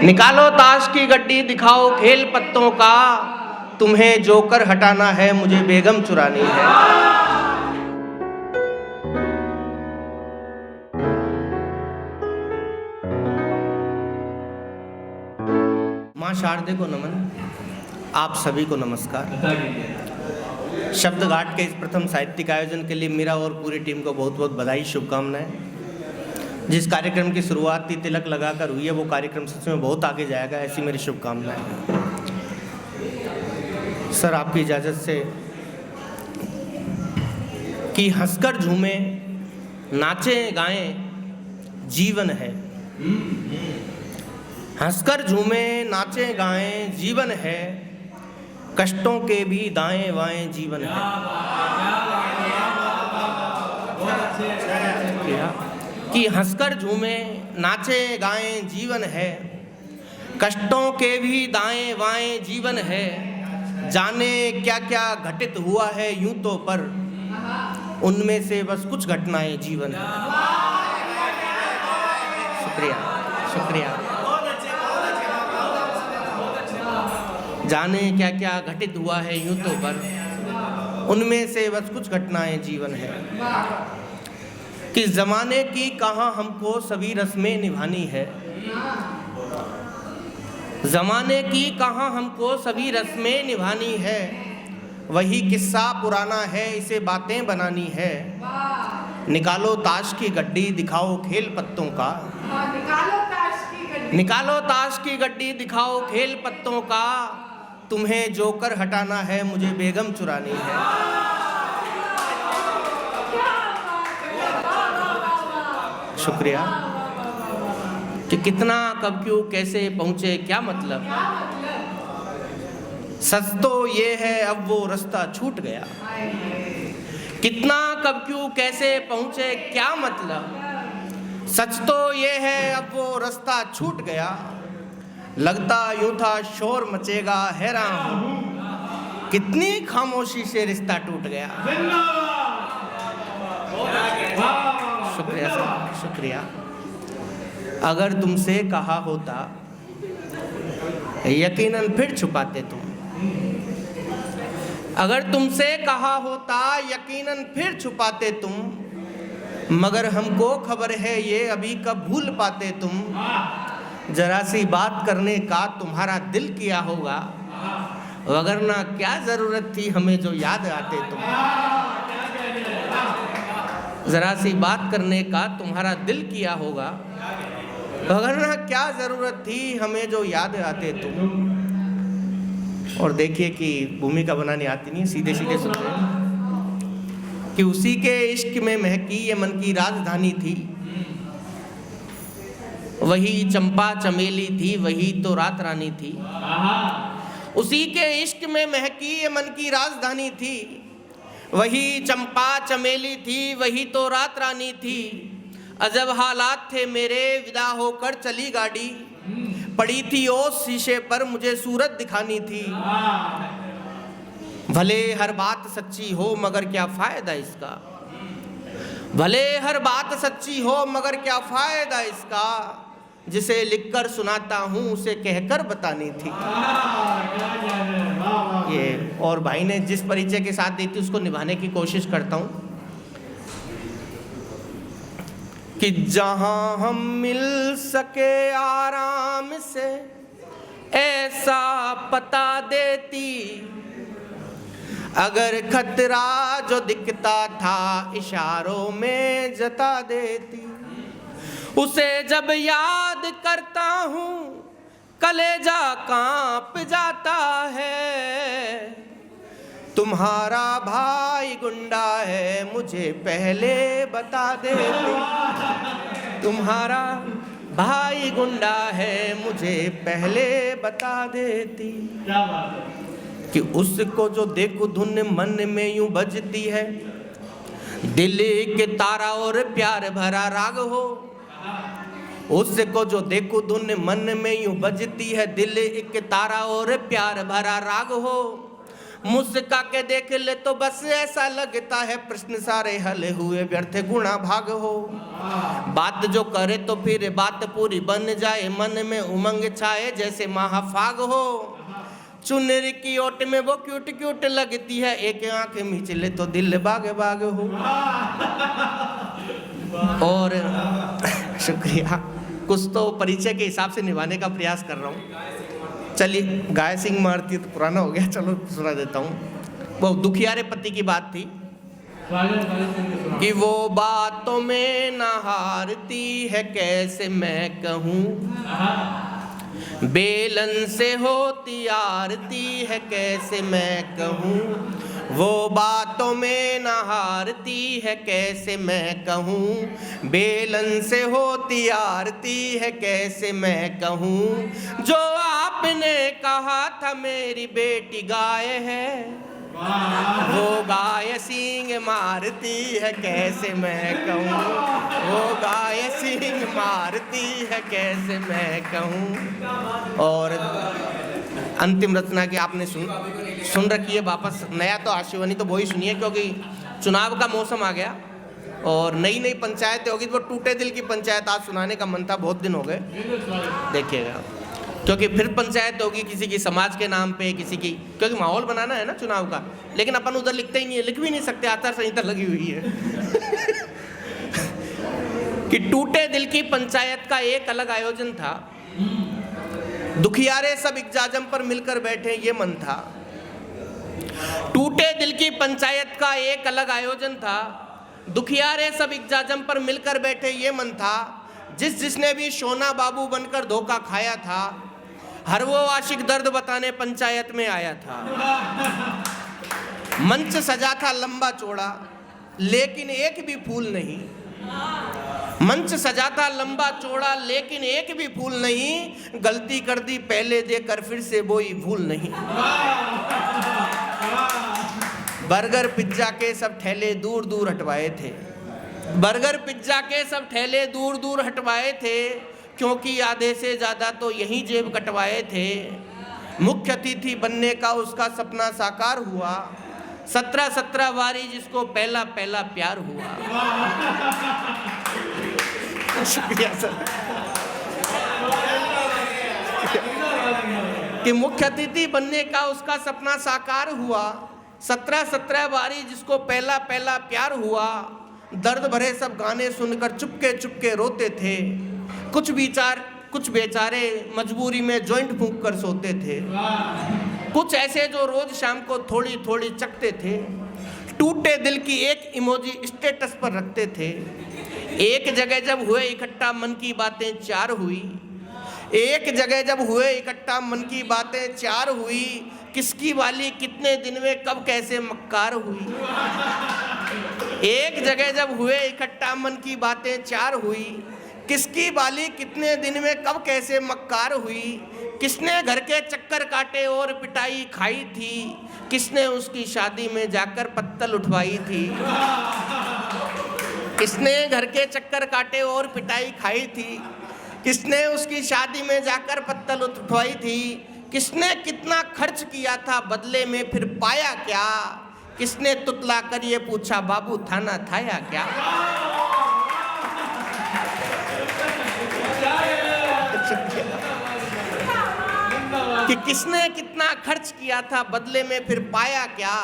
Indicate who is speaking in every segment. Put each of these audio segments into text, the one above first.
Speaker 1: निकालो ताश की गड्डी, दिखाओ खेल पत्तों का। तुम्हें जोकर हटाना है, मुझे बेगम चुरानी है। माँ शारदे को नमन, आप सभी को नमस्कार। शब्द घाट के इस प्रथम साहित्यिक आयोजन के लिए मेरा और पूरी टीम को बहुत बहुत बधाई, शुभकामनाएं। जिस कार्यक्रम की शुरुआत थी तिलक लगाकर हुई है, वो कार्यक्रम सच में बहुत आगे जाएगा, ऐसी मेरी शुभकामनाएं। सर, आपकी इजाज़त से कि हंसकर झूमे, नाचें गाएं जीवन है। हंसकर झूमे, नाचें गाएं जीवन है, कष्टों के भी दाएं बाएं जीवन है। कि हंसकर झूमे, नाचें गाएं जीवन है, कष्टों के भी दाएं बाएं जीवन है। जाने क्या क्या घटित हुआ है यूं तो, पर उनमें से बस कुछ घटनाएं जीवन है। शुक्रिया, शुक्रिया। जाने क्या क्या घटित हुआ है यूं तो, पर उनमें से बस कुछ घटनाएं जीवन है। कि ज़माने की कहाँ हमको सभी रस्में निभानी है। ज़माने की कहाँ हमको सभी रस्में निभानी है। वही किस्सा पुराना है, इसे बातें बनानी है। निकालो ताश की गड्डी, दिखाओ खेल पत्तों का। निकालो ताश की गड्डी, दिखाओ खेल पत्तों का। तुम्हें जोकर हटाना है, मुझे बेगम चुरानी है। शुक्रिया। कि कितना, कब, क्यों, कैसे पहुँचे, क्या मतलब। सच तो ये है अब वो रास्ता छूट गया। कितना, कब, क्यों, कैसे पहुँचे, क्या मतलब। सच तो ये है अब वो रास्ता छूट गया। लगता यूं था शोर मचेगा, हैरान हूँ कितनी खामोशी से रिश्ता टूट गया। शुक्रिया सर, शुक्रिया। अगर तुमसे कहा होता यकीनन फिर छुपाते तुम। अगर तुमसे कहा होता यकीनन फिर छुपाते तुम। मगर हमको खबर है ये अभी कब भूल पाते तुम। जरा सी बात करने का तुम्हारा दिल किया होगा, वगरना क्या ज़रूरत थी हमें जो याद आते तुम। जरा सी बात करने का तुम्हारा दिल किया होगा, वगरना क्या ज़रूरत थी हमें जो याद आते तुम। और देखिए कि भूमिका बनानी आती नहीं, सीधे सीधे सुनते हैं कि उसी के इश्क में महकी ये मन की राजधानी थी। वही चंपा चमेली थी, वही तो रात रानी थी। उसी के इश्क में महकी ये मन की राजधानी थी। वही चंपा चमेली थी, वही तो रात रानी थी। अजब हालात थे मेरे, विदा होकर चली गाड़ी। पड़ी थी ओस शीशे पर, मुझे सूरत दिखानी थी। भले हर बात सच्ची हो मगर क्या फायदा इसका। भले हर बात सच्ची हो मगर क्या फायदा इसका। जिसे लिखकर सुनाता हूँ उसे कहकर बतानी थी। ये और भाई ने जिस परिचय के साथ दी थी उसको निभाने की कोशिश करता हूँ कि जहाँ हम मिल सके आराम से ऐसा पता देती। अगर खतरा जो दिखता था इशारों में जता देती। उसे जब याद करता हूँ कलेजा कांप जाता है। तुम्हारा भाई गुंडा है मुझे पहले बता देती। तुम्हारा भाई गुंडा है मुझे पहले बता देती। कि उसको जो देखो धुन मन में यूं बजती है। दिल के तारा और प्यार भरा राग हो। उसको जो देखो धुन मन में यूं बजती है। दिल एक तारा और प्यार भरा राग हो। मुस्का के देख ले तो बस ऐसा लगता है प्रश्न सारे हल हुए, व्यर्थ गुणा भाग हो। बात जो करे तो फिर बात पूरी बन जाए, मन में उमंग छाए जैसे महाफाग हो। चुनरी की ओट में वो क्यूट क्यूट लगती है, एक आंख मिचले तो दिल बाग बाग हो। और शुक्रिया, कुछ तो परिचय के हिसाब से निभाने का प्रयास कर रहा हूँ। चलिए, गाय सिंह मारती तो पुराना हो गया, चलो सुना देता हूँ। वो दुखियारे पति की बात थी कि वो बातों में न हारती है, कैसे मैं कहूँ, बेलन से होती आरती है, कैसे मैं कहूँ। वो बातों में न हारती है, कैसे मैं कहूँ, बेलन से होती आरती है, कैसे मैं कहूँ। जो आपने कहा था मेरी बेटी गाय है, वो गाय सींग मारती है, कैसे मैं कहूँ। वो गाय सींग मारती है, कैसे मैं कहूँ। और अंतिम रचना की आपने सुन रखी है वापस, नया तो आशिवानी तो वही सुनिए, क्योंकि चुनाव का मौसम आ गया और नई नई पंचायतें होगी, तो टूटे दिल की पंचायत आज सुनाने का मन था, बहुत दिन हो गए, देखिएगा। क्योंकि फिर पंचायत होगी किसी की समाज के नाम पे, किसी की, क्योंकि माहौल बनाना है ना चुनाव का। लेकिन अपन उधर लिखते ही नहीं है, लिख भी नहीं सकते, आचार संहिता लगी हुई है। कि टूटे दिल की पंचायत का एक अलग आयोजन था, दुखियारे सब इक्जाजम पर मिलकर बैठे, ये मन था। टूटे दिल की पंचायत का एक अलग आयोजन था, दुखियारे सब इक्जाजम पर मिलकर बैठे, ये मन था। जिसने भी सोना बाबू बनकर धोखा खाया था, हर वो आशिक दर्द बताने पंचायत में आया था। मंच सजा था लंबा चौड़ा, लेकिन एक भी फूल नहीं। मंच सजा था लंबा चौड़ा, लेकिन एक भी फूल नहीं। गलती कर दी पहले देकर, फिर से वही भूल नहीं। बर्गर पिज्जा के सब ठेले दूर दूर हटवाए थे, बर्गर पिज्जा के सब ठेले दूर दूर हटवाए थे, क्योंकि आधे से ज़्यादा तो यहीं जेब कटवाए थे। मुख्य अतिथि बनने का उसका सपना साकार हुआ, 17 बारी जिसको पहला पहला प्यार हुआ। शुक्रिया सर। कि मुख्य अतिथि बनने का उसका सपना साकार हुआ, 17 बारी जिसको पहला पहला प्यार हुआ। दर्द भरे सब गाने सुनकर चुपके चुपके रोते थे, कुछ बेचारे मजबूरी में जॉइंट फूंक कर सोते थे। कुछ ऐसे जो रोज शाम को थोड़ी थोड़ी चखते थे, टूटे दिल की एक इमोजी स्टेटस पर रखते थे। एक जगह जब हुए इकट्ठा मन की बातें चार हुई, एक जगह जब हुए इकट्ठा मन की बातें चार हुई। किसकी वाली कितने दिन में कब कैसे मक्कार हुई। एक जगह जब हुए इकट्ठा मन की बातें चार हुई, किसकी बाली कितने दिन में कब कैसे मक्कार हुई। किसने घर के चक्कर काटे और पिटाई खाई थी, किसने उसकी शादी में जाकर पत्तल उठवाई थी। किसने घर के चक्कर काटे और पिटाई खाई थी, किसने उसकी शादी में जाकर पत्तल उठवाई थी। किसने कितना खर्च किया था बदले में फिर पाया क्या, किसने तुतला कर ये पूछा बाबू थाना थाया क्या। कि किसने कितना खर्च किया था बदले में फिर पाया क्या,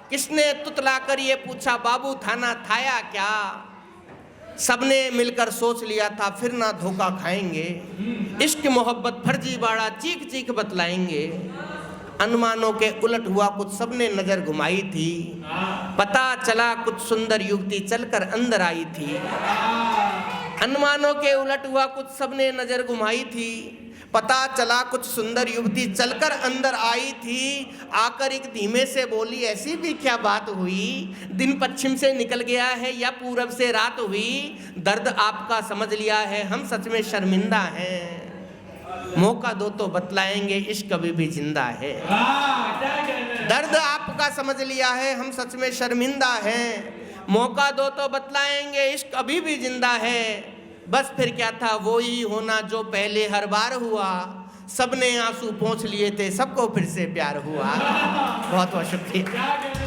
Speaker 1: किसने तुतला कर ये पूछा बाबू थाना थाया क्या। सबने मिलकर सोच लिया था फिर ना धोखा खाएंगे, इश्क मोहब्बत फर्जी बाड़ा चीख चीख बतलाएंगे। अनुमानों के उलट हुआ कुछ, सबने नजर घुमाई थी। पता चला कुछ सुंदर युवती चलकर अंदर आई थी। अनुमानों के उलट हुआ कुछ, सबने नजर घुमाई थी। पता चला कुछ सुंदर युवती चलकर अंदर आई थी। आकर एक धीमे से बोली ऐसी भी क्या बात हुई, दिन पश्चिम से निकल गया है या पूरब से रात हुई। दर्द आपका समझ लिया है, हम सच में शर्मिंदा हैं। मौका दो तो बतलाएंगे, इश्क अभी भी जिंदा है। दर्द आपका समझ लिया है, हम सच में शर्मिंदा हैं। मौका दो तो बतलाएंगे, इश्क अभी भी जिंदा है। बस फिर क्या था वो ही होना जो पहले हर बार हुआ। सबने आंसू पोंछ लिए थे, सबको फिर से प्यार हुआ। बहुत बहुत शुक्रिया।